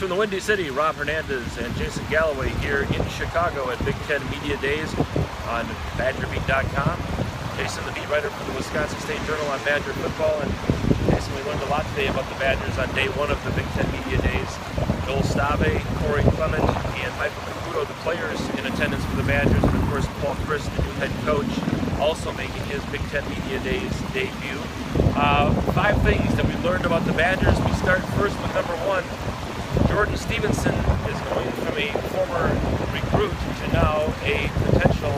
from the Windy City, Rob Hernandez and Jason Galloway here in Chicago at Big Ten Media Days on madison.com. Jason, the beat writer for the Wisconsin State Journal on Badger football, and Jason, we learned a lot today about the Badgers on day one of the Big Ten Media Days. Joel Stave, Corey Clement, and Michael Caputo, the players in attendance for the Badgers, and of course Paul Chryst, the new head coach, also making his Big Ten Media Days debut. 5 things that we learned about the Badgers. We start first with number 1. Jordan Stevenson is going from a former recruit to now a potential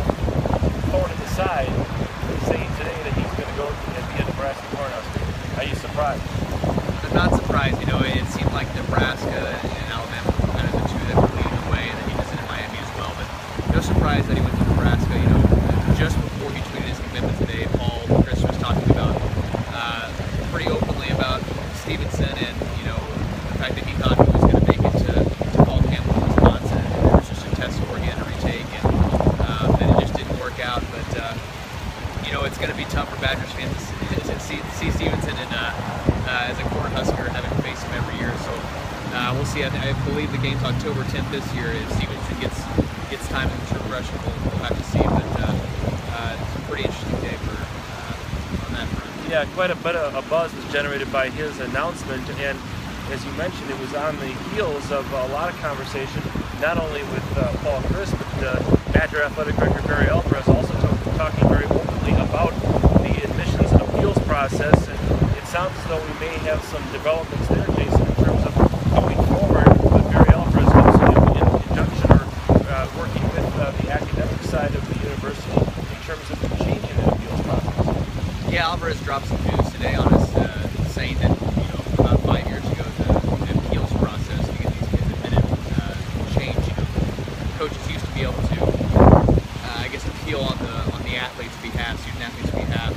thorn in the side. He's saying today that he's going to go and be a Nebraska Cornhusker. Are you surprised? I'm not surprised. You know, it seemed like Nebraska and Alabama were kind of the two that were leading the way, and then he visited Miami as well. But no surprise that he went to Nebraska. You know, just before he tweeted his commitment today, Paul Chryst was talking about pretty openly about Stevenson and, you know, the fact that he thought he was going to make it to fall camp in Wisconsin. And there was just a test score again to retake, and then it just didn't work out. But you know, it's going to be tough for Badgers fans to see Stevenson as a Cornhusker, having to face him every year. So we'll see. I believe the game's October 10th this year. If Stevenson gets time in the progression, we'll have to see. But it's a pretty interesting day for on that front. Yeah, quite a bit of a buzz was generated by his announcement, and as you mentioned, it was on the heels of a lot of conversation, not only with Paul Chryst, but Badger Athletic Director Barry Alvarez also talking very openly about the admissions and appeals process, and it sounds as though we may have some developments there, Jason, in terms of going forward with Barry Alvarez also in conjunction or working with the academic side of the university in terms of changing the appeals process. Yeah, Alvarez dropped some news today on us saying that, you know, about 5 years ago, the appeals process to get these kids admitted changed. You know, coaches used to be able to, I guess, appeal on the athlete's behalf, student athlete's behalf,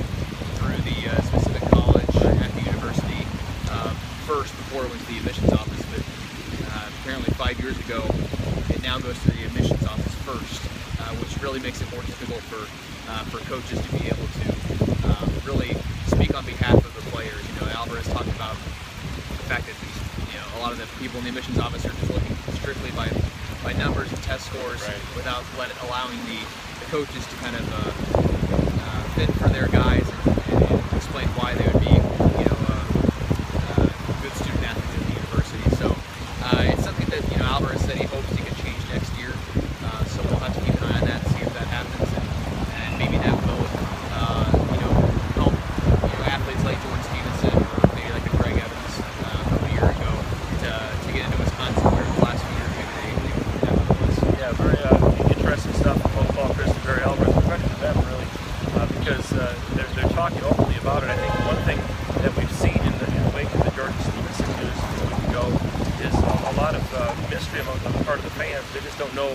through the specific college at the university first before it went to the admissions office. But apparently 5 years ago, it now goes to the admissions office first, which really makes it more difficult for coaches to be able to really speak on behalf of the players. You know, Alvarez talked about the fact that these, you know, a lot of the people in the admissions office are just looking strictly by numbers and test scores, right, without allowing the coaches to kind of fit for their guys and explain why they would be, you know, good student athletes at the university. So it's something that, you know, Alvarez said he hopes he can change next year. So we'll have to keep an eye on that and see if that happens, and maybe that will, you know, help, you know, athletes like Jordan Stevenson or maybe like a Greg Evans from a year ago to get into Wisconsin, where the last few years maybe they never was. Yeah, very interesting stuff from both Paul Chryst and Barry Alvarez. Credit to them, really, because they're talking openly about it. I think one thing that we've seen in the wake of the Jordan Stevenson news a week ago is a lot of mystery on the part of the fans. They just don't know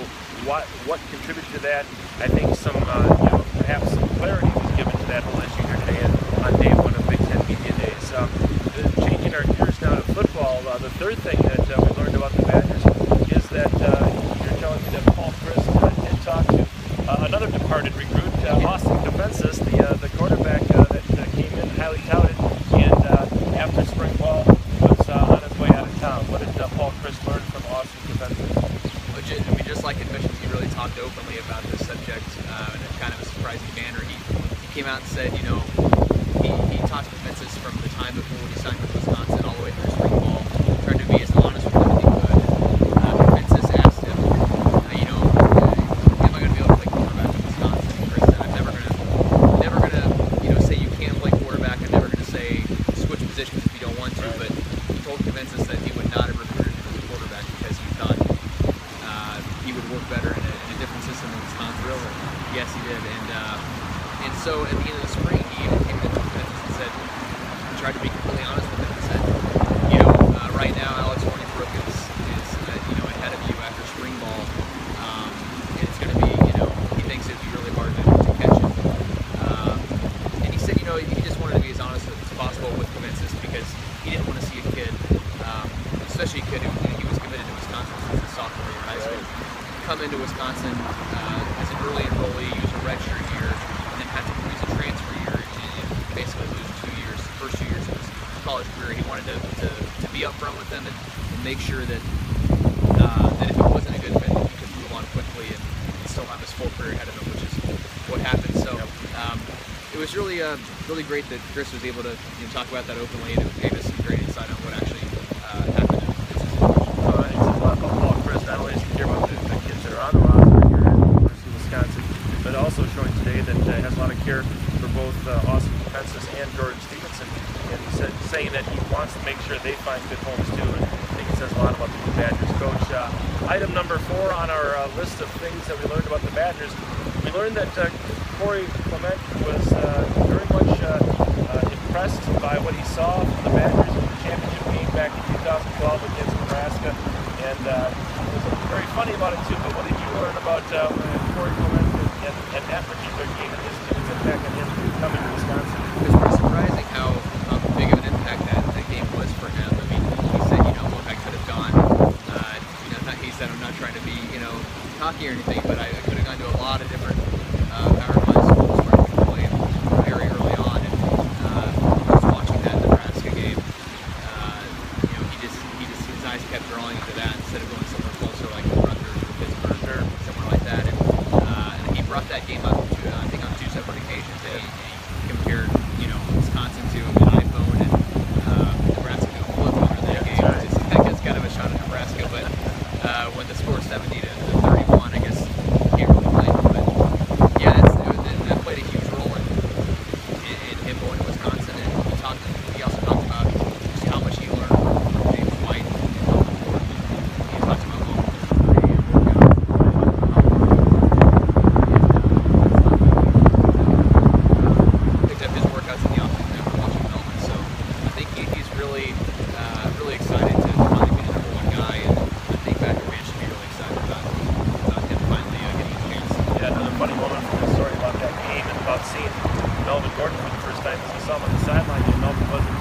what contributed to that. I think some, you know, perhaps some clarity was given to that whole issue here today on day one of Big Ten Media Days. Changing our gears now to football, the third thing that we learned about the Badgers is that you're telling me that Paul Chryst did talk to another departed recruit, Austin Defensis, the quarterback that came in highly touted, and after spring ball was on his way out of town. What did Paul Chryst learn from Austin Defensis? I mean, just like admissions, he really talked openly about this subject in a kind of a surprising manner. He came out and said, you know, he talked to Defensis from the time before he signed with Wisconsin all the way through spring ball, tried to be as honest with him as he could. Defensis asked him, you know, am I going to be able to play quarterback in Wisconsin? And Chryst said, I'm never gonna, you know, say you can't play quarterback. I'm never gonna say switch positions if you don't want to. But he told Defensis that he would not have recruited him as a quarterback because he thought he would work better in a different system in Wisconsin. Really? Yes, he did. And so at the end of the spring, he even came to Defensis and said, he tried to be completely honest with him and said, you know, right now Alex Hornibrook is you know, ahead of you after spring ball, and it's going to be, you know, he thinks it'd be really hard to catch him. And he said, you know, he just wanted to be as honest as possible with Defensis because he didn't want to see a kid, especially a kid who, you know, he was committed to Wisconsin since his sophomore year in high school, come into Wisconsin as an early enrollee, use a redshirt year, and then have to use a transfer year and basically lose 2 years, the first 2 years of his college career. He wanted to be upfront with them and make sure that have his full career ahead of him, which is what happened. So it was really great that Chris was able to talk about that openly, and it gave us some great insight on what actually happened. He says a lot about Paul Chris. Not only does he care about the kids that are on the roster here at University of Wisconsin, but also showing today that has a lot of care for both Austin Pensis and Jordan Stevenson, and he said, saying that he wants to make sure they find good homes too. And I think it says a lot about the Badgers coach. Item number 4 on our list of things that we learned about the Badgers, we learned that Corey Clement was very much impressed by what he saw from the Badgers in the championship game back in 2012 against Nebraska, and was very funny about it too. But what did you learn about Corey Clement and that particular game and his impact on him coming to Wisconsin? It was pretty surprising how big of an impact that game was for him. I mean, he said, look, I could have gone, he said, I'm not trying to be, cocky or anything, but I could have gone to a lot of different Power 5 schools where I could play very early on, and just watching that Nebraska game, his eyes kept drawing into that instead of going somewhere closer like Rutgers or Pittsburgh or somewhere like that, and he brought that game up to, I think on 2 separate occasions, and he compared, Wisconsin to an iPhone and Nebraska to a flip phone in that game. I guess kind of a shot at Nebraska, but when the score 70 to 31, I guess you can't really blame him. But yeah, that played a huge role in him going to Wisconsin, and he also talked about just how much he learned from James White and how important he talked about picked up his workouts in the offseason after watching Melvin. So I think he's really excited to finally be the #1 guy, and I think Badger fans should be really excited about him finally getting a chance. Yeah, another funny moment from the story about that game and about seeing Melvin Gordon for the first time as he saw him on the sideline. Melvin wasn't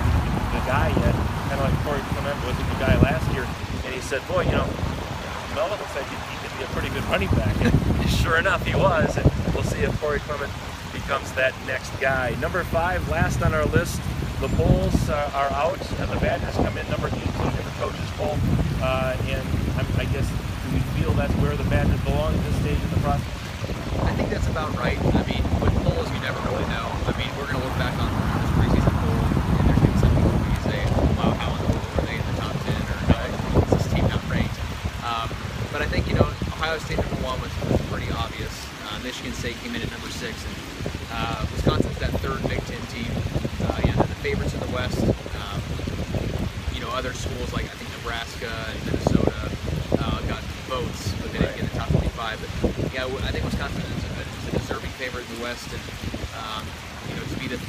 the guy yet, kind of like Corey Clement wasn't the guy last year, and he said, boy, Melvin looks like he could be a pretty good running back, and sure enough he was, and we'll see if Corey Clement becomes that next guy. Number 5, last on our list, the polls are out, and the Badgers come in number 18 in the coaches poll, and I guess, do we feel that's where the Badgers belong at this stage in the process? I think that's about right. I mean, with polls, you never really know. I mean, we're going to look back on this preseason poll, and there's going to be some people who say, wow, how in the world are they in the top 10, or how is this team not ranked? But I think, Ohio State #1 was pretty obvious. Michigan State came in at number 6, and Wisconsin's that 3rd Big Ten team. They're the favorites in the West. Other schools like I think Nebraska and Minnesota got votes, but they didn't get the top 25. But yeah, I think Wisconsin is a deserving favorite in the West, and to be the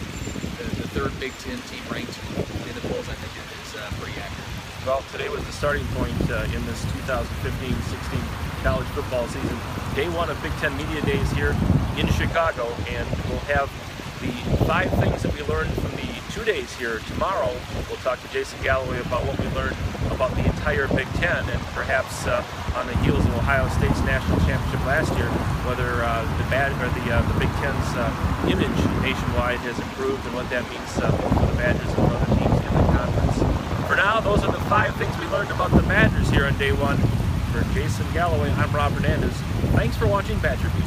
3rd Big Ten team ranked in the polls, I think is pretty accurate. Well, today was the starting point in this 2015-16 college football season. Day 1 of Big Ten Media Days here in Chicago, and we'll have the 5 things that we learned from the 2 days here tomorrow. We'll talk to Jason Galloway about what we learned about the entire Big Ten, and perhaps on the heels of Ohio State's national championship last year, whether the Big Ten's image nationwide has improved and what that means for the Badgers and other teams in the conference. For now, those are the 5 things we learned about the Badgers here on day 1. For Jason Galloway, I'm Rob Hernandez. Thanks for watching Badger Beat.